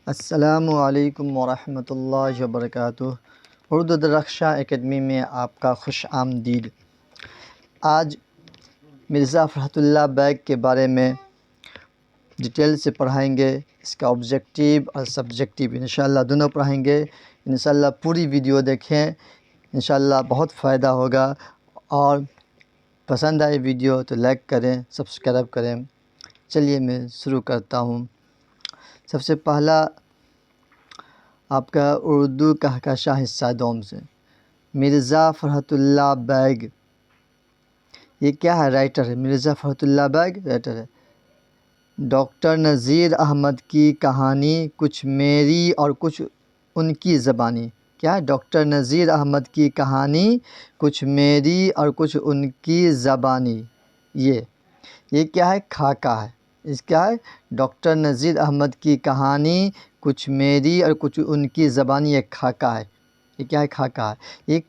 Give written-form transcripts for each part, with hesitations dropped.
السلام علیکم ورحمۃ اللہ وبرکاتہ۔ اردو درخشاں اکیڈمی میں آپ کا خوش آمدید۔ آج مرزا فرحت اللہ بیگ کے بارے میں ڈیٹیل سے پڑھائیں گے۔ اس کا آبجیکٹیو اور سبجیکٹیو انشاءاللہ دونوں پڑھائیں گے۔ انشاءاللہ پوری ویڈیو دیکھیں، انشاءاللہ بہت فائدہ ہوگا۔ اور پسند آئے ویڈیو تو لائک کریں، سبسکرائب کریں۔ چلیے میں شروع کرتا ہوں۔ سب سے پہلا آپ کا اردو کہکشاں حصہ دوم سے مرزا فرحت اللہ بیگ، یہ کیا ہے؟ رائٹر ہے۔ مرزا فرحت اللہ بیگ رائٹر ہے۔ ڈاکٹر نذیر احمد کی کہانی، کچھ میری اور کچھ ان کی زبانی۔ کیا ہے؟ ڈاکٹر نذیر احمد کی کہانی، کچھ میری اور کچھ ان کی زبانی۔ یہ کیا ہے؟ خاکہ ہے۔ اس کیا ہے؟ ڈاکٹر نذیر احمد کی کہانی، کچھ میری اور کچھ ان کی زبانی، ایک خاکہ ہے۔ یہ کیا ہے؟ خاکہ ہے۔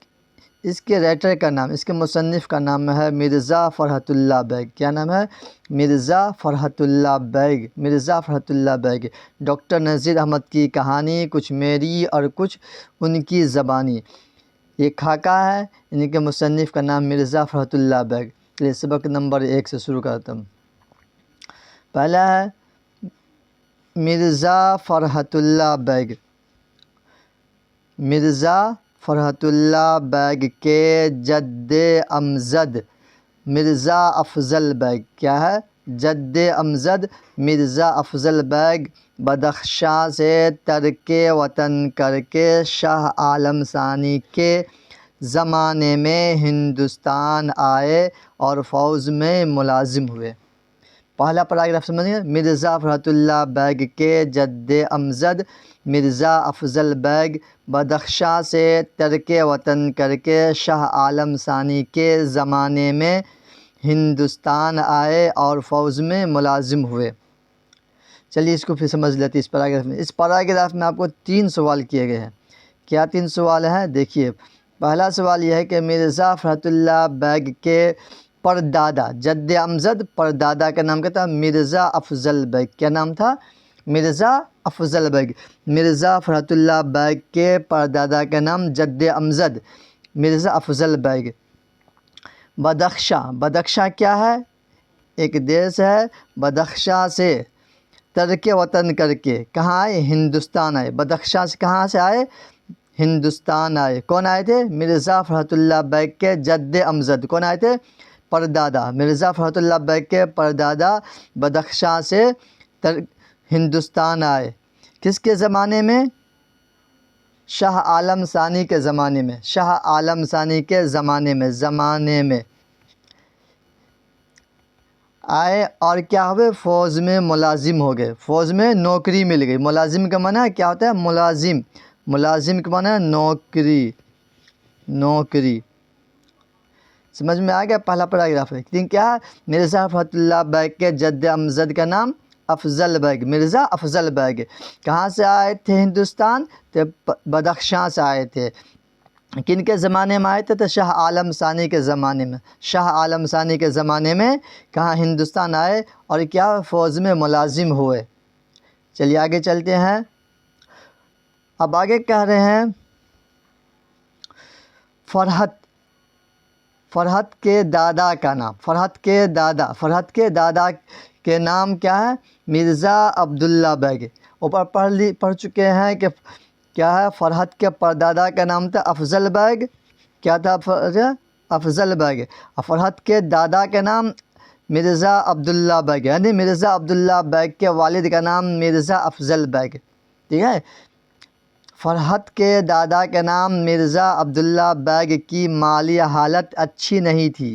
اس کے رائٹر کا نام، اس کے مصنف کا نام ہے مرزا فرحت اللہ بیگ۔ کیا نام ہے؟ مرزا فرحت اللہ بیگ۔ مرزا فرحت اللہ بیگ۔ ڈاکٹر نذیر احمد کی کہانی، کچھ میری اور کچھ ان کی زبانی، یہ خاکہ ہے۔ ان کے مصنف کا نام مرزا فرحت اللہ بیگ۔ چلیے سبق نمبر 1 سے شروع کرتا ہوں۔ پہلا ہے مرزا فرحت اللہ بیگ۔ مرزا فرحت اللہ بیگ کے جد امجد مرزا افضل بیگ۔ کیا ہے؟ جد امجد مرزا افضل بیگ بدخشاں سے ترک وطن کر کے شاہ عالم ثانی کے زمانے میں ہندوستان آئے اور فوج میں ملازم ہوئے۔ پہلا پیراگراف سمجھیں۔ مرزا فرحت اللہ بیگ کے جد امجد مرزا افضل بیگ بدخشاں سے ترک وطن کر کے شاہ عالم ثانی کے زمانے میں ہندوستان آئے اور فوج میں ملازم ہوئے۔ چلیے اس کو پھر سمجھ لیتے اس پیراگراف میں۔ اس پیراگراف میں آپ کو 3 سوال کیے گئے ہیں۔ کیا 3 سوال ہیں؟ دیکھیے، پہلا سوال یہ ہے کہ مرزا فرحت اللہ بیگ کے پردادا، جد امجد پردادا کا نام کیا تھا؟ مرزا افضل بیگ۔ کیا نام تھا؟ مرزا افضل بیگ۔ مرزا فرحت اللہ بیگ کے پردادا کا نام جد امجد مرزا افضل بیگ۔ بدخشاں کیا ہے؟ ایک دیش ہے۔ بدخشاں سے ترک وطن کر کے کہاں آئے؟ ہندوستان آئے۔ بدخشاں سے کہاں سے آئے؟ ہندوستان آئے۔ کون آئے تھے؟ مرزا فرحت اللہ بیگ کے جد امجد۔ کون آئے تھے؟ پردادا۔ مرزا فرحت اللہ بیگ کے پردادا بدخشاں سے ہندوستان آئے۔ کس کے زمانے میں؟ شاہ عالم ثانی کے زمانے میں۔ شاہ عالم ثانی کے زمانے میں آئے اور کیا ہوئے؟ فوج میں ملازم ہو گئے۔ فوج میں نوکری مل گئی۔ ملازم کا معنی کیا ہوتا ہے؟ ملازم۔ ملازم کا معنی نوکری۔ سمجھ میں آ گیا؟ پہلا پیراگراف ہے۔ لیکن کیا ہے؟ مرزا فرحت اللہ بیگ کے جد امجد کا نام افضل بیگ، مرزا افضل بیگ۔ کہاں سے آئے تھے ہندوستان؟ تو بدخشاں سے آئے تھے۔ کن کے زمانے میں آئے تھے؟ تو شاہ عالم ثانی کے زمانے میں۔ شاہ عالم ثانی کے زمانے میں کہاں ہندوستان آئے اور کیا فوج میں ملازم ہوئے۔ چلیے آگے چلتے ہیں۔ اب آگے کہہ رہے ہیں فرحت کے دادا کا نام۔ فرحت کے دادا کے نام کیا ہے؟ مرزا عبداللہ بیگ۔ اوپر پڑھ چکے ہیں کہ کیا ہے؟ فرحت کے پردادا کا نام تھا افضل بیگ۔ کیا تھا؟ افضل بیگ۔ فرحت کے دادا کا نام مرزا عبداللہ بیگ، یعنی مرزا عبداللہ بیگ کے والد کا نام مرزا افضل بیگ۔ ٹھیک ہے؟ فرحت کے دادا کا نام مرزا عبداللہ بیگ کی مالی حالت اچھی نہیں تھی۔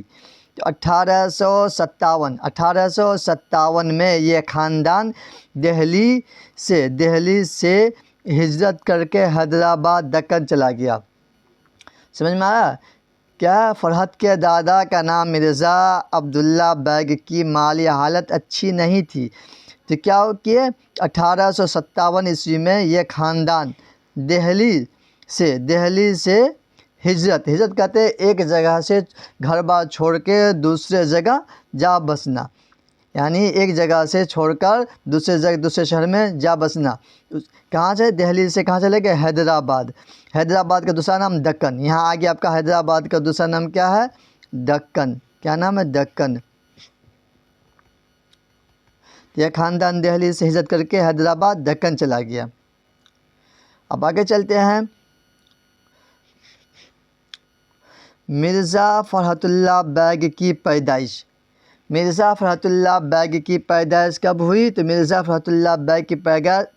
1857 میں یہ خاندان دہلی سے ہجرت کر کے حیدرآباد دکن چلا گیا۔ سمجھ میں آیا؟ کیا؟ فرحت کے دادا کا نام مرزا عبداللہ بیگ کی مالی حالت اچھی نہیں تھی تو کیا کیے؟ 1857 میں یہ خاندان دہلی سے ہجرت کہتے ہیں ایک جگہ سے گھر بار چھوڑ کے دوسرے جگہ جا بسنا۔ یعنی ایک جگہ سے چھوڑ کر دوسرے شہر میں جا بسنا. کہاں سے؟ دہلی سے کہاں چلے گئے؟ حیدرآباد. حیدرآباد کا دوسرا نام دکن. یہاں آگے آپ کا حیدرآباد کا دوسرا نام کیا ہے؟ دکن. کیا نام ہے؟ دکن. یہ خاندان دہلی سے ہجرت کر کے حیدرآباد دکن چلا گیا. اب آگے چلتے ہیں. مرزا فرحت اللہ بیگ کی پیدائش. مرزا فرحت اللہ بیگ کی پیدائش کب ہوئی؟ تو مرزا فرحت اللہ بیگ کی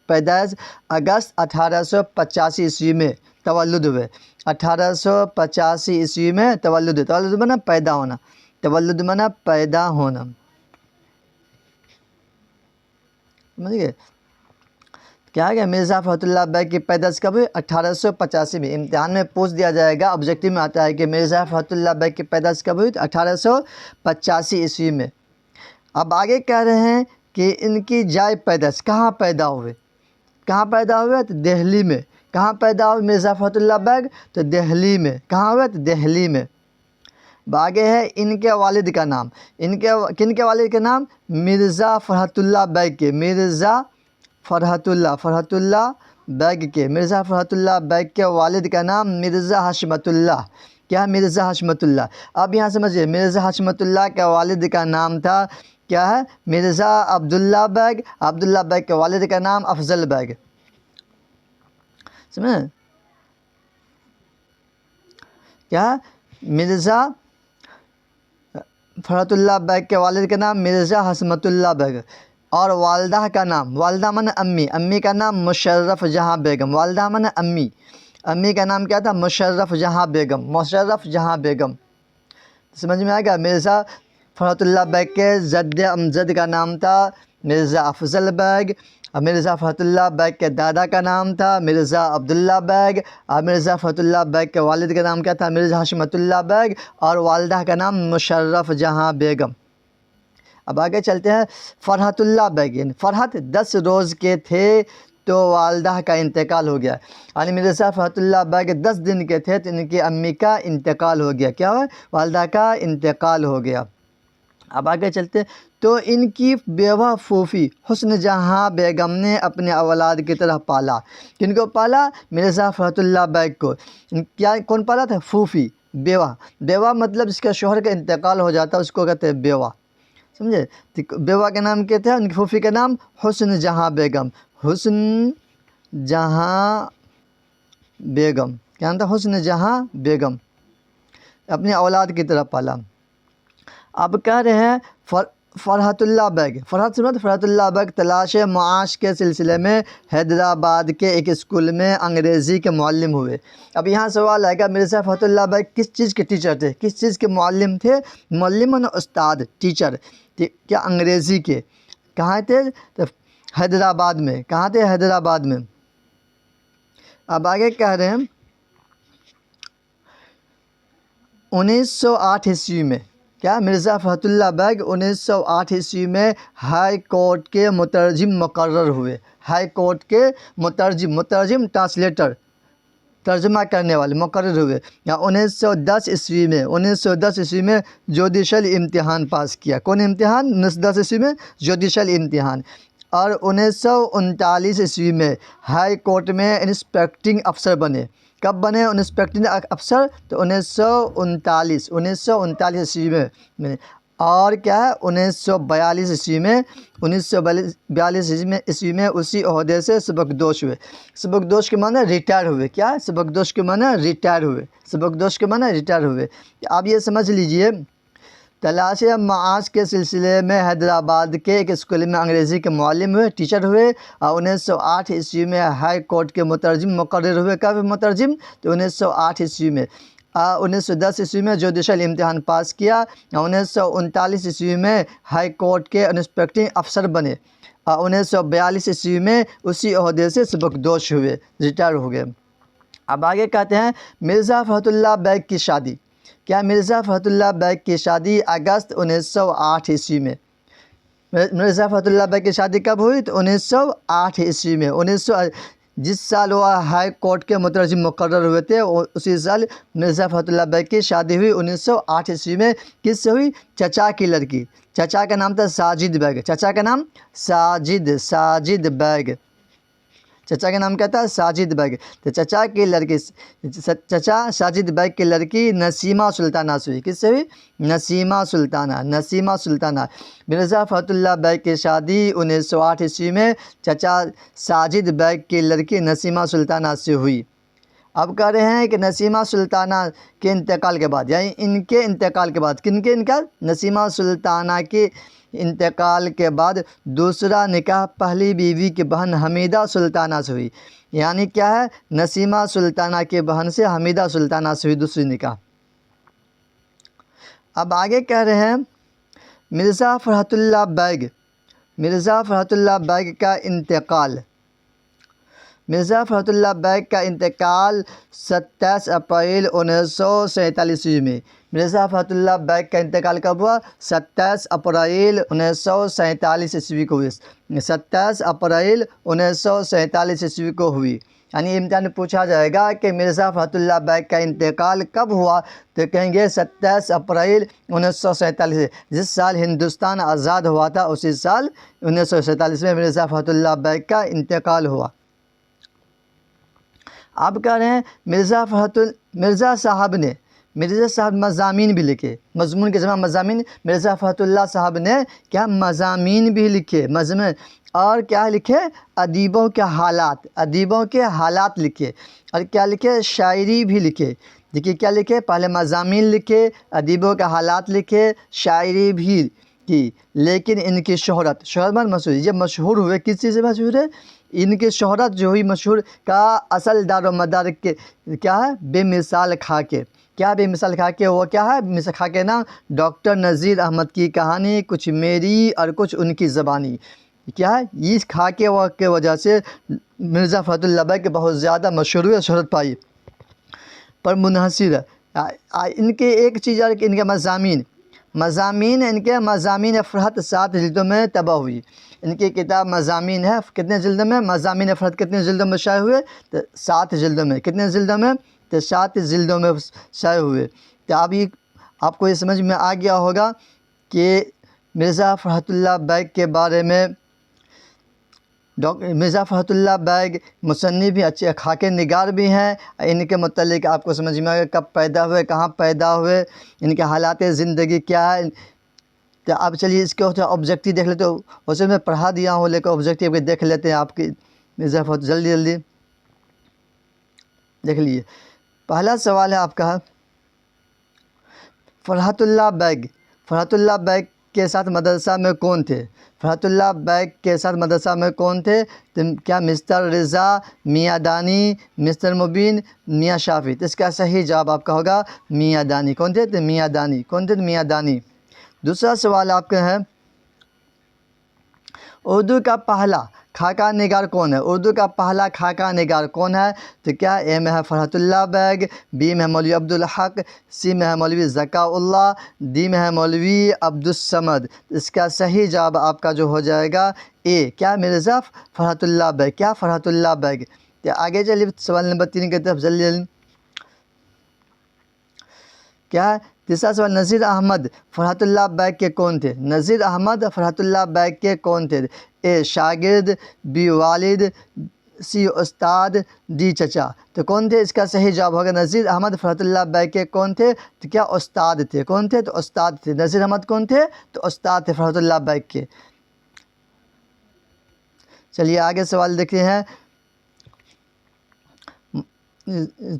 پیدائش اگست 1885 عیسوی میں تولد ہوئے. 1885 عیسوی میں تولد مانا پیدا ہونا. تولد مانا پیدا ہونا. سمجھ گئے؟ کیا ہے کہ مرزا فرحت اللہ بیگ کی پیدائش کب ہوئی؟ 1885 میں. امتحان میں پوچھ دیا جائے گا، آبجیکٹو میں آتا ہے کہ مرزا فرحت اللہ بیگ کی پیدائش کب ہوئی؟ 1885 عیسوی میں. اب آگے کہہ رہے ہیں کہ ان کی جائے پیدائش کہاں پیدا ہوئے؟ کہاں پیدا ہوئے؟ تو دہلی میں. کہاں پیدا ہوئے مرزا فرحت اللہ بیگ؟ تو دہلی میں. کہاں ہوئے؟ تو دہلی میں. اب آگے ہے ان کے والد کا نام. کن کے والد کا نام؟ مرزا فرحت اللہ بیگ کے. مرزا فرحت اللہ بیگ کے. مرزا فرحت اللہ بیگ کے والد کا نام مرزا حشمت اللہ. کیا؟ مرزا حشمت اللہ. اب یہاں سمجھیے، مرزا حشمت اللہ کے والد کا نام تھا کیا ہے؟ مرزا عبداللہ بیگ. عبداللہ بیگ کے والد کا نام افضل بیگ. سمجھیں؟ کیا؟ مرزا فرحت اللہ بیگ کے والد کا نام مرزا حشمت اللہ بیگ. اور والدہ کا نام، والدہ من امی، امی کا نام مشرف جہاں بیگم. والدہ من امی، امی کا نام کیا تھا؟ مشرف جہاں بیگم. مشرف جہاں بیگم. سمجھ میں آئے گا؟ مرزا فرحت اللہ بیگ کے جد امجد کا نام تھا مرزا افضل بیگ. اور مرزا فرحت اللہ بیگ کے دادا کا نام تھا مرزا عبداللہ بیگ. اور مرزا فرحت اللہ بیگ کے والد کا نام کیا تھا؟ مرزا حشمت اللہ بیگ. اور والدہ کا نام مشرف جہاں بیگم. اب آگے چلتے ہیں. فرحت اللہ بیگ، فرحت 10 روز کے تھے تو والدہ کا انتقال ہو گیا. یعنی مرزا فرحت اللہ بیگ 10 دن کے تھے تو ان کی امی کا انتقال ہو گیا. کیا ہوا؟ والدہ کا انتقال ہو گیا. اب آگے چلتے ہیں. تو ان کی بیوہ پھوپھی حسن جہاں بیگم نے اپنے اولاد کی طرح پالا. کن کو پالا؟ مرزا فرحت اللہ بیگ کو. کیا کون پالا تھا؟ پھوپھی، بیوہ. بیوہ مطلب جس کا شوہر کا انتقال ہو جاتا ہے اس کو کہتے ہیں بیوہ. سمجھے؟ بیوہ کا نام کیا تھا؟ ان کی پھوپھی کا نام حسن جہاں بیگم. حسن جہاں بیگم. کیا نام تھا؟ حسن جہاں بیگم. اپنی اولاد کی طرف پالا. اب کہہ رہے ہیں فرحت اللہ بیگ. فرحت اللہ بیگ تلاش معاش کے سلسلے میں حیدرآباد کے ایک اسکول میں انگریزی کے معلم ہوئے. اب یہاں سوال آئے گا، مرزا فرحت اللہ بیگ کس چیز کے ٹیچر تھے؟ کس چیز کے معلم تھے؟ معلم و استاد، ٹیچر. کیا؟ انگریزی کے. کہاں تھے؟ حیدرآباد میں. کہاں تھے؟ حیدرآباد میں. اب آگے کہہ رہے ہیں 1908 عیسوی میں. کیا؟ مرزا فرحت اللہ بیگ 1908 عیسوی میں ہائی کورٹ کے مترجم مقرر ہوئے. ہائی کورٹ کے مترجم ٹرانسلیٹر، ترجمہ کرنے والے مقرر ہوئے. یا 1910 عیسوی میں جوڈیشل امتحان پاس کیا. کون امتحان؟ 1910 عیسوی میں جوڈیشل امتحان. اور 1939 عیسوی میں ہائی کورٹ میں انسپیکٹنگ افسر بنے. کب بنے انسپیکٹنگ افسر؟ تو 1939 عیسوی میں. اور کیا ہے 1942 عیسوی میں 1942 عیسوی میں اسی عہدے سے سبکدوش ہوئے. سبکدوش کے معنی ریٹائر ہوئے. کیا؟ سبکدوش کے معنی ریٹائر ہوئے. سبکدوش کے معنی ریٹائر ہوئے. آپ یہ سمجھ لیجئے، تلاش معاش کے سلسلے میں حیدرآباد کے ایک اسکول میں انگریزی کے معلم ہوئے، ٹیچر ہوئے. اور 1908 عیسوی میں ہائی کورٹ کے مترجم مقرر ہوئے. کب مترجم؟ تو 1908 عیسوی میں. 1910 عیسوی میں جوڈیشل امتحان پاس کیا. 1939 عیسوی میں ہائی کورٹ کے انسپیکٹنگ افسر بنے. 1942 عیسوی میں اسی عہدے سے سبکدوش ہوئے، ریٹائر ہو گئے. اب آگے کہتے ہیں مرزا فرحت اللہ بیگ کی شادی. کیا؟ مرزا فرحت اللہ بیگ کی شادی اگست 1908 عیسوی میں. مرزا فرحت اللہ بیگ کی شادی کب ہوئی؟ تو 1908 عیسوی میں. جس سال وہ ہائی کورٹ کے مترجم مقرر ہوئے تھے اسی سال مرزا فرحت اللہ بیگ کی شادی ہوئی 1908 عیسوی میں۔ کس سے ہوئی؟ چچا کی لڑکی، چچا کا نام تھا ساجد بیگ، چچا کا نام ساجد بیگ، چچا کا نام کیا تھا؟ ساجد بیگ۔ تو چچا کی لڑکی، چچا ساجد بیگ کی لڑکی نسیمہ سلطانہ سے ہوئی۔ کس سے ہوئی؟ نسیمہ سلطانہ۔ مرزا فرحت اللہ بیگ کی شادی 1908 عیسوی میں چچا ساجد بیگ کی لڑکی نسیمہ سلطانہ سے ہوئی۔ اب کہہ رہے ہیں کہ نسیمہ سلطانہ کے انتقال کے بعد، یعنی ان کے انتقال کے بعد، کن کے انتقال؟ نسیمہ سلطانہ کے انتقال کے بعد دوسرا نکاح پہلی بیوی کی بہن حمیدہ سلطانہ سے ہوئی۔ یعنی کیا ہے؟ نسیمہ سلطانہ کی بہن سے حمیدہ سلطانہ سے ہوئی دوسری نکاح۔ اب آگے کہہ رہے ہیں مرزا فرحت اللہ بیگ کا انتقال۔ مرزا فرحت اللہ بیگ کا انتقال 27 اپریل 1947 عیسوی میں۔ مرزا فرحت اللہ بیگ کا انتقال کب ہوا؟ 27 اپریل 1947 عیسوی کو ہوئی۔ 27 اپریل 1947 عیسوی کو ہوئی۔ یعنی امتحان میں پوچھا جائے گا کہ مرزا فرحت اللہ بیگ کا انتقال کب ہوا، تو کہیں گے 27 اپریل 1947، جس سال ہندوستان آزاد ہوا تھا اسی سال 1947 میں مرزا فرحت اللہ بیگ کا انتقال ہوا۔ اب کہہ رہے ہیں مرزا صاحب مضامین بھی لکھے، مضمون کے جمع مضامین۔ مرزا فرحت اللہ صاحب نے کیا مضامین بھی لکھے، مضمون، اور کیا لکھے؟ ادیبوں کے حالات لکھے، اور کیا لکھے؟ شاعری بھی لکھے۔ دیکھیے کیا لکھے، پہلے مضامین لکھے، ادیبوں کے حالات لکھے، شاعری بھی کی۔ لیکن ان کی شہرت مشہور، یہ مشہور ہوئے کس چیز سے مشہور ہے؟ ان کی شہرت جو ہوئی مشہور کا اصل دار و مدار کے کیا ہے؟ بے مثال خاکے۔ کیا بے مثال خاکے؟ وہ کیا ہے؟ بے مثال خاکے نام ڈاکٹر نذیر احمد کی کہانی، کچھ میری اور کچھ ان کی زبانی۔ کیا ہے؟ اس خاکے کے وجہ سے مرزا فرحت اللہ بیگ بہت زیادہ مشہور ہوئے، شہرت پائی، پر منحصر ہے۔ ان کے ایک چیز ہے کہ ان کے مضامین فرحت 7 جلدوں میں طبع ہوئی۔ ان کی کتاب مضامین ہے، کتنے جلدوں میں؟ مضامین فرحت کتنے جلدوں میں شائع ہوئے؟ تو 7 جلدوں میں۔ کتنے جلدوں میں؟ تو 7 جلدوں میں شائع ہوئے۔ تو ابھی آپ کو یہ سمجھ میں آ گیا ہوگا کہ مرزا فرحت اللہ بیگ کے بارے میں مرزا فرحت اللہ بیگ مصنف بھی، اچھے خاکے نگار بھی ہیں۔ ان کے متعلق آپ کو سمجھ میں آئے گا کب پیدا ہوئے، کہاں پیدا ہوئے، ان کے حالات زندگی کیا ہے۔ تو اب چلیے اس کے آبجیکٹیو دیکھ لیتے، اسے میں پڑھا دیا ہوں لیکن آبجیکٹیو بھی دیکھ لیتے ہیں آپ کی مرزا فرحت، جلدی دیکھ لیجیے۔ پہلا سوال ہے آپ کا، فرحت اللہ بیگ کے ساتھ مدرسہ میں کون تھے؟ فرحت اللہ بیگ کے ساتھ مدرسہ میں کون تھے؟ کیا مسٹر رضا، میاں دانی، مسٹر مبین، میاں شافی؟ تو اس کا صحیح جواب آپ کا ہوگا میاں دانی۔ کون تھے؟ تو میاں دانی۔ کون تھے؟ میاں دانی۔ دوسرا سوال آپ کا ہے، اردو کا پہلا خاکہ نگار کون ہے؟ اردو کا پہلا خاکہ نگار کون ہے؟ تو کیا اے میں ہے فرحت اللہ بیگ، بی میں ہے مولوی عبدالحق، سی میں ہے مولوی ذکاء اللہ، ڈی میں ہے مولوی عبدالصمد۔ اس کا صحیح جواب آپ کا جو ہو جائے گا اے، کیا مرزا فرحت اللہ بیگ، کیا فرحت اللہ بیگ۔ تو آگے چلیے سوال نمبر 3 کی طرف جلدی۔ کیا ہے؟ تیسرا سوال، نذیر احمد فرحت اللہ بیگ کے کون تھے؟ نذیر احمد فرحت اللہ بیگ کے کون تھے؟ اے شاگرد، بی والد، سی استاد، ڈی چچا۔ تو کون تھے؟ اس کا صحیح جواب ہوگا نذیر احمد فرحت اللہ بیگ کے کون تھے؟ تو کیا استاد تھے۔ کون تھے؟ تو استاد تھے۔ نذیر احمد کون تھے؟ تو استاد تھے فرحت اللہ بیگ کے۔ چلیے آگے سوال دیکھتے ہیں،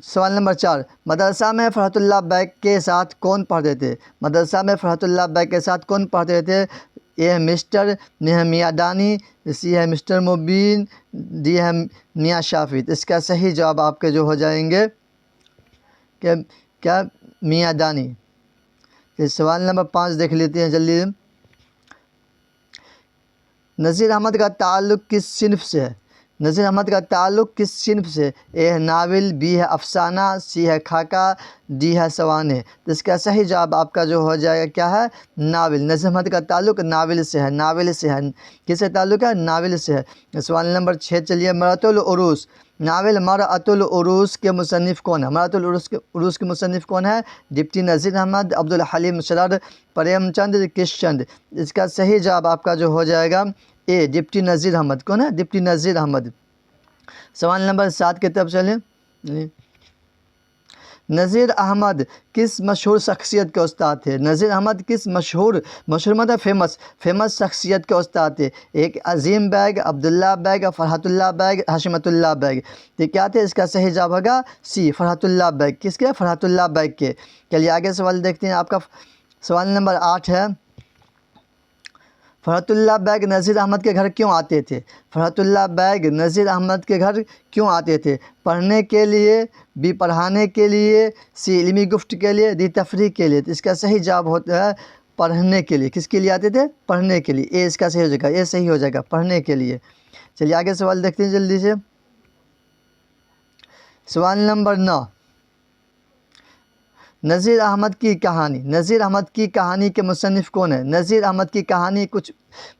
سوال نمبر 4، مدرسہ میں فرحت اللہ بیگ کے ساتھ کون پڑھتے تھے؟ مدرسہ میں فرحت اللہ بیگ کے ساتھ کون پڑھتے تھے؟ اے ہے مسٹر، بی ہے میاں دانی، سی ہے مسٹر مبین، ڈی ہے میاں شافی۔ اس کا صحیح جواب آپ کے جو ہو جائیں گے کہ کیا میاں دانی۔ سوال نمبر 5 دیکھ لیتے ہیں جلدی۔ نذیر احمد کا تعلق کس صنف سے ہے؟ نذیر احمد کا تعلق کس صنف سے؟ اے ہے ناول، بی ہے افسانہ، سی ہے خاکہ، ڈی ہے سوانح۔ تو اس کا صحیح جواب آپ کا جو ہو جائے گا کیا ہے؟ ناول۔ نذیر احمد کا تعلق ناول سے ہے، ناول سے ہے۔ کس سے تعلق ہے؟ ناول سے ہے۔ سوال نمبر 6 چلیے، مرأۃ العروس، ناول مرأۃ العروس کے مصنف کون ہے؟ مرأۃ العروس کے مصنف کون ہے؟ ڈپٹی نذیر احمد، عبدالحلیم شرر، پریم چند، کش چند۔ اس کا صحیح جواب آپ کا جو ہو جائے گا اے ڈپٹی نذیر احمد۔ کون ہے؟ ڈپٹی نذیر احمد۔ سوال نمبر 7 کی طرف چلیں۔ نذیر احمد کس مشہور شخصیت کے استاد تھے؟ نذیر احمد کس مشہور مطلب فیمس شخصیت کے استاد تھے؟ ایک عظیم بیگ، عبداللہ بیگ، فرحت اللہ بیگ، حشمت اللہ بیگ۔ تو کیا تھے؟ اس کا صحیح جواب ہوگا سی، فرحت اللہ بیگ۔ کس کے؟ فرحت اللہ بیگ کے۔ چلیے آگے سوال دیکھتے ہیں آپ کا۔ سوال نمبر 8 ہے، فرحت اللہ بیگ نذیر احمد کے گھر کیوں آتے تھے؟ فرحت اللہ بیگ نذیر احمد کے گھر کیوں آتے تھے؟ پڑھنے کے لیے، بی پڑھانے کے لیے، سی علمی گفت کے لیے، دی تفریح کے لیے۔ تو اس کا صحیح جواب ہوتا ہے پڑھنے کے لیے۔ کس کے لیے آتے تھے؟ پڑھنے کے لیے۔ اے اس کا صحیح ہو جائے گا، اے صحیح ہو جائے گا، پڑھنے کے لیے۔ چلیے آگے سوال دیکھتے ہیں جلدی سے۔ سوال نمبر 9، نذیر احمد کی کہانی، نذیر احمد کی کہانی کے مصنف کون ہے؟ نذیر احمد کی کہانی کچھ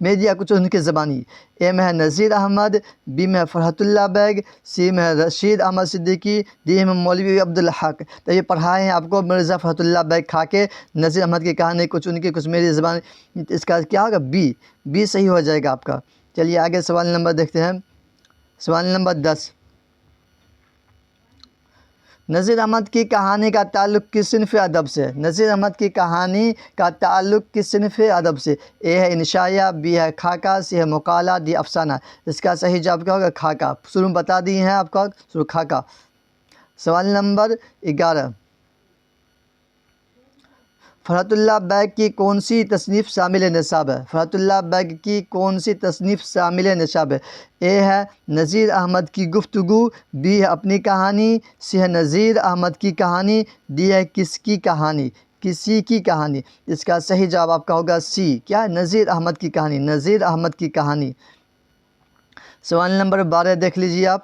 میری یا کچھ ان کی زبانی۔ اے میں ہے نذیر احمد، بی میں ہے فرحت اللہ بیگ، سی میں ہے رشید احمد صدیقی، ڈی میں مولوی عبدالحق۔ تو یہ پڑھائے ہیں آپ کو مرزا فرحت اللہ بیگ کھاکے، نذیر احمد کی کہانی کچھ ان کی کچھ میری زبانی۔ اس کا کیا ہوگا؟ بی صحیح ہو جائے گا آپ کا۔ چلیے آگے سوال نمبر دیکھتے ہیں۔ سوال نمبر 10، نذیر احمد کی کہانی کا تعلق کس صنف ادب سے؟ نذیر احمد کی کہانی کا تعلق کس صنف ادب سے؟ اے ہے انشائیہ، بی ہے خاکہ، سی ہے مقالہ، ڈی افسانہ۔ اس کا صحیح جواب کیا ہوگا؟ خاکہ۔ شروع میں بتا دیے ہیں آپ کو، شروع خاکہ۔ سوال نمبر 11، فرحت اللہ بیگ کی کون سی تصنیف شامل نصاب ہے؟ فرحت اللہ بیگ کی کون سی تصنیف شامل نصاب ہے؟ اے ہے نذیر احمد کی گفتگو، بی ہے اپنی کہانی، سی ہے نذیر احمد کی کہانی، ڈی ہے کس کی کہانی، کسی کی کہانی۔ اس کا صحیح جواب آپ کا ہوگا سی، کیا ہے؟ نذیر احمد کی کہانی، نذیر احمد کی کہانی۔ سوال نمبر 12 دیکھ لیجیے آپ۔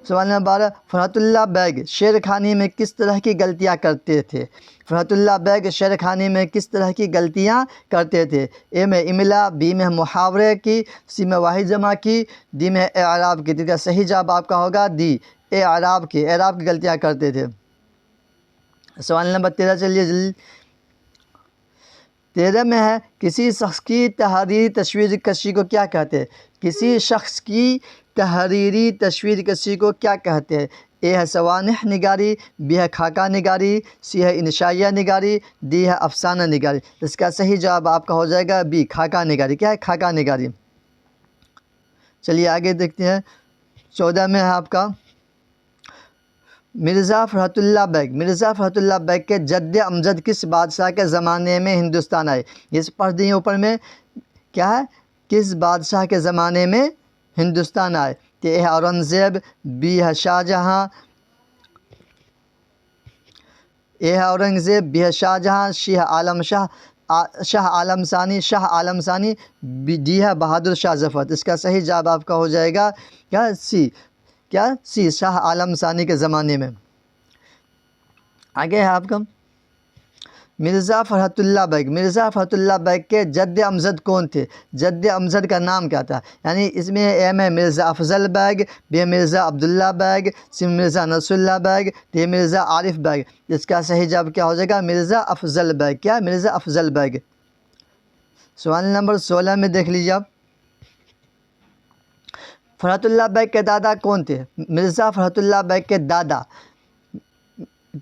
سوال نمبر 12، فرحت اللہ بیگ شعر خوانی میں کس طرح کی غلطیاں کرتے تھے؟ فرحت اللہ بیگ شعر خوانی میں کس طرح کی غلطیاں کرتے تھے؟ اے میں املا، بی میں محاورے کی، سی میں واحد جمع کی، ڈی میں اعراب کی۔ تو کا صحیح جواب آپ کا ہوگا ڈی، اعراب کی غلطیاں کرتے تھے۔ سوال نمبر 13 چلیے جلدی۔ 13 میں ہے، کسی شخص کی تحریری تصویر کشی کو کیا کہتے ہیں؟ کسی شخص کی تحریری تصویر کشی کو کیا کہتے ہیں؟ اے ہے سوانح نگاری، بی ہے خاکہ نگاری، سی ہے انشائیہ نگاری، ڈی ہے افسانہ نگاری۔ اس کا صحیح جواب آپ کا ہو جائے گا بی، خاکہ نگاری۔ کیا ہے؟ خاکہ نگاری۔ چلیے آگے دیکھتے ہیں۔ 14 میں ہے آپ کا، مرزا فرحت اللہ بیگ مرزا فرحت اللہ بیگ کے جد امجد کس بادشاہ کے زمانے میں ہندوستان آئے؟ یہ پڑھ دیے اوپر میں، کیا ہے؟ کس بادشاہ کے زمانے میں ہندوستان آئے؟ تو اے ہے اورنگزیب، بی ہے شاہ جہاں، اے ہے اورنگزیب، بی ہے شاہ جہاں، سی ہے شاہ عالم ثانی، ڈی ہے بہادر شاہ ظفر۔ اس کا صحیح جواب آپ کا ہو جائے گا کیا؟ سی، کیا؟ سی، شاہ عالم ثانی کے زمانے میں۔ آگے ہے آپ کا، مرزا فرحت اللہ بیگ کے جد امجد کون تھے؟ جد امجد کا نام کیا تھا؟ یعنی اس میں اے میں Mirza Afzal Baig, B Mirza Abdullah Baig, C Mirza Nasrullah Baig, D Mirza Arif Baig. اس کا صحیح جواب کیا ہو جائے گا؟ مرزا افضل بیگ۔ کیا؟ مرزا افضل بیگ۔ سوال نمبر 16 میں دیکھ لیجیے آپ، فرحت اللہ بیگ کے دادا کون تھے؟ مرزا فرحت اللہ بیگ کے دادا،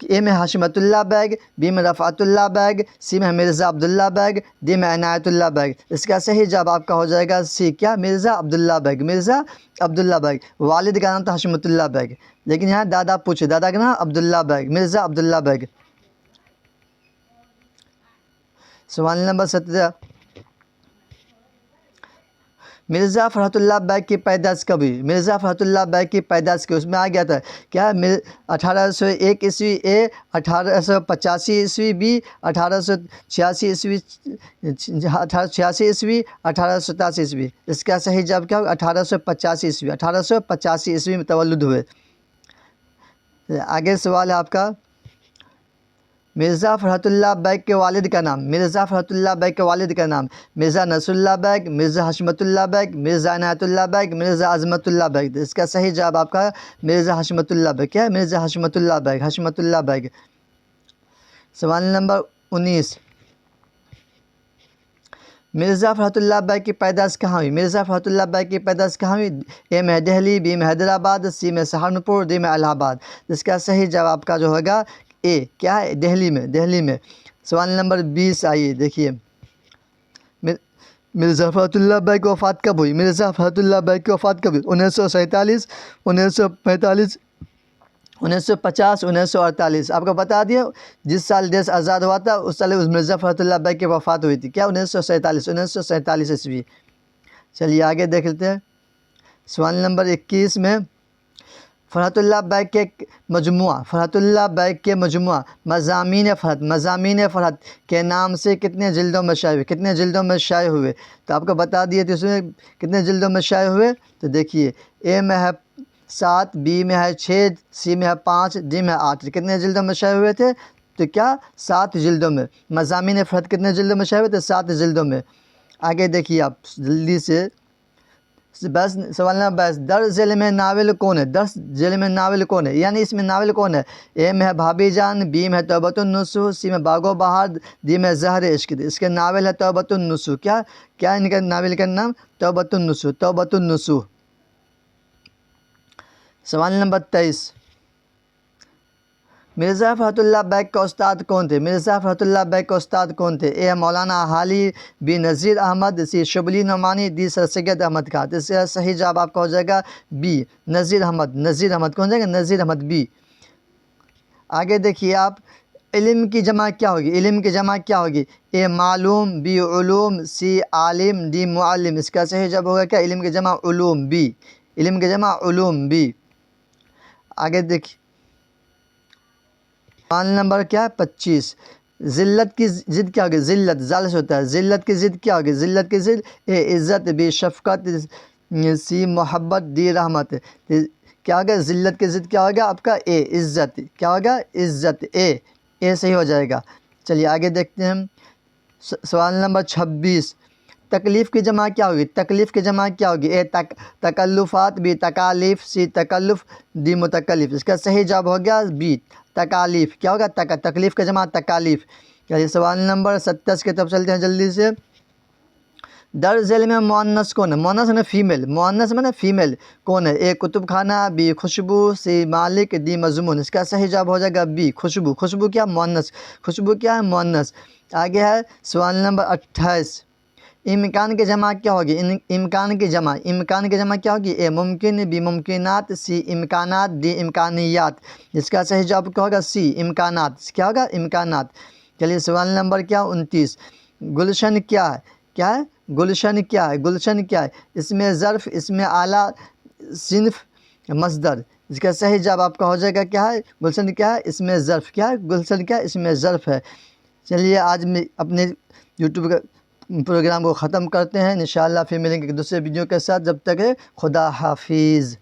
اے میں حشمت اللہ بیگ، بی میں رفعت اللہ بیگ، سی میں مرزا عبداللہ بیگ، ڈی میں عنایت اللہ بیگ۔ اس کا صحیح جواب آپ کا ہو جائے گا سی، کیا؟ Mirza Abdullah bag, Mirza Abdullah bag. والد کا نام تھا حشمت اللہ بیگ، لیکن یہاں دادا پوچھے، دادا کا نام عبداللہ بیگ، مرزا عبداللہ بیگ۔ سوال نمبر 17، مرزا فرحت اللہ بیگ کی پیدائش کب ہوئی؟ مرزا فرحت اللہ بیگ کی پیدائش کی اس میں آ گیا تھا کیا 1801 عیسوی اے، 1885 عیسوی بی، 1886 عیسوی 1887 عیسوی۔ اس کا صحیح جواب کیا ہوگا؟ 1885 عیسوی، 1885 عیسوی میں تولد ہوئے۔ آگے سوال ہے آپ کا، مرزا فرحت اللہ بیگ کے والد کا نام۔ مرزا فرحت اللہ بیگ کے والد کا نام مرزا نصر اللہ بیگ، مرزا حشمت اللہ بیگ، مرزا عنایت اللہ بیگ، مرزا عظمت اللہ بیگ۔ اس کا صحیح جواب آپ کا مرزا حشمت اللہ بیگ۔ کیا ہے؟ مرزا حشمت اللہ بیگ، حشمت اللہ بیگ۔ سوال نمبر 19، مرزا فرحت اللہ بیگ کی پیدائش کہاں ہوئی؟ مرزا فرحت اللہ بیگ کی پیدائش کہاں ہوئی؟ اے میں دہلی، بی میں حیدرآباد، سی میں سہارنپور، ڈی میں الہ آباد۔ اس کا صحیح جواب کا جو ہوگا اے، کیا ہے؟ دہلی میں، دہلی میں۔ سوال نمبر 20 آئیے دیکھیے، مرزا فرحت اللہ بیگ کی وفات کب ہوئی؟ مرزا فرحت اللہ بیگ کی وفات کب ہوئی؟ 1947، 1945، 1950، 1948۔ آپ کو بتا دیا جس سال دیش آزاد ہوا تھا اس سال مرزا فرحت اللہ بیگ کی وفات ہوئی تھی۔ کیا؟ 1947 عیسوی۔ چلیے آگے دیکھ لیتے ہیں۔ سوال نمبر 21 میں، فرحت اللہ بیگ کے مجموعہ، فرحت اللہ بیگ کے مجموعہ مضامین فرحت، مضامین فرحت کے نام سے کتنے جلدوں میں شائع ہوئے؟ کتنے جلدوں میں شائع ہوئے؟ تو آپ کو بتا دیے تھے اس میں کتنے جلدوں میں شائع ہوئے۔ تو دیکھیے، اے میں ہے 7، بی میں ہے 6، سی میں ہے 5، ڈی میں ہے 8۔ کتنے جلدوں میں شائع ہوئے تھے؟ تو کیا 7 جلدوں میں۔ مضامین فرحت کتنے جلدوں میں شائع ہوئے تھے؟ 7 جلدوں میں۔ آگے دیکھیے آپ جلدی سے، بس سوال نمبر 22، در ذیل میں ناول کون ہے؟ در ذیل میں ناول کون ہے؟ یعنی اس میں ناول کون ہے؟ اے میں ہے بھابی جان، بی میں ہے توبۃ النصوح، سی میں باغ و بہار، ڈی میں زہر عشق۔ اس کے ناول ہے توبۃ النصوح۔ کیا ان کا ناول کا نام؟ توبۃ النصوح، توبۃ النصوح۔ سوال نمبر 23، مرزا فرحت اللہ بیگ کا استاد کون تھے؟ مرزا فرحت اللہ بیگ کا استاد کون تھے؟ A Maulana Hali, B Nazir Ahmad, C Shibli Nomani, D Sir Syed Ahmad Khan. اس کا صحیح جواب آپ کا ہو جائے گا بی، نذیر احمد۔ نذیر احمد کون جائے گا؟ نذیر احمد، بی۔ آگے دیکھیے آپ، علم کی جمع کیا ہوگی؟ علم کی جمع کیا ہوگی؟ اے معلوم، بی علوم، سی عالم، ڈی معلم۔ اس کا صحیح جواب ہوگا کیا؟ علم کی جمع علوم، بی۔ علم کی جمع علوم، بی۔ آگے دیکھیے، سوال نمبر کیا ہے؟ 25، ذلت کی ضد کیا ہوگی؟ ذلت زال سے ہوتا ہے۔ ذلت کی ضد کیا ہوگی؟ ذلت کی ضد اے عزت، بی شفقت، سی محبت، ڈی رحمت۔ کیا ہوگا؟ ذلت کی ضد کیا ہوگا آپ کا؟ اے عزت۔ کیا ہوگا؟ عزت، اے صحیح ہو جائے گا۔ چلیے آگے دیکھتے ہیں، سوال نمبر 26، تکلیف کی جمع کیا ہوگی؟ تکلیف کی جمع کیا ہوگی؟ اے تکلفات، بی تکالیف، سی تکلف، ڈی متکلف۔ اس کا صحیح جواب ہو گیا بی، تکالیف۔ کیا ہوگا؟ تکلیف کا جمع تکالیف۔ چلیے سوال نمبر 27 کی طرف چلتے ہیں جلدی سے، در ذیل میں مؤنث کون ہے؟ مؤنث ہے فیمیل، مؤنث میں فیمیل کون ہے؟ اے کتب خانہ، بی خوشبو، سی مالک، ڈی مضمون۔ اس کا صحیح جواب ہو جائے گا بی، خوشبو۔ خوشبو کیا؟ مؤنث۔ خوشبو کیا ہے؟ مؤنث۔ آگے ہے سوال نمبر 28، امکان کی جمع کیا ہوگی؟ امکان کی جمع، امکان کی جمع کیا ہوگی؟ اے ممکن، بی ممکنات، سی امکانات، ڈی امکانیات۔ اس کا صحیح جواب کیا ہوگا؟ سی امکانات۔ کیا ہوگا؟ امکانات۔ چلیے سوال نمبر کیا؟ 29، گلشن کیا ہے؟ کیا ہے؟ گلشن کیا ہے؟ گلشن کیا ہے؟ اس میں ظرف، اس میں اعلیٰ، صنف، مصدر۔ اس کا صحیح جواب آپ کا ہو جائے گا کیا ہے؟ گلشن کیا ہے؟ اس میں ظرف۔ کیا ہے؟ گلشن کیا ہے؟ اس میں ظرف ہے۔ چلیے آج میں اپنے یوٹیوب کا پروگرام کو ختم کرتے ہیں، انشاءاللہ پھر ملیں گے دوسرے ویڈیو کے ساتھ، جب تک ہے خدا حافظ۔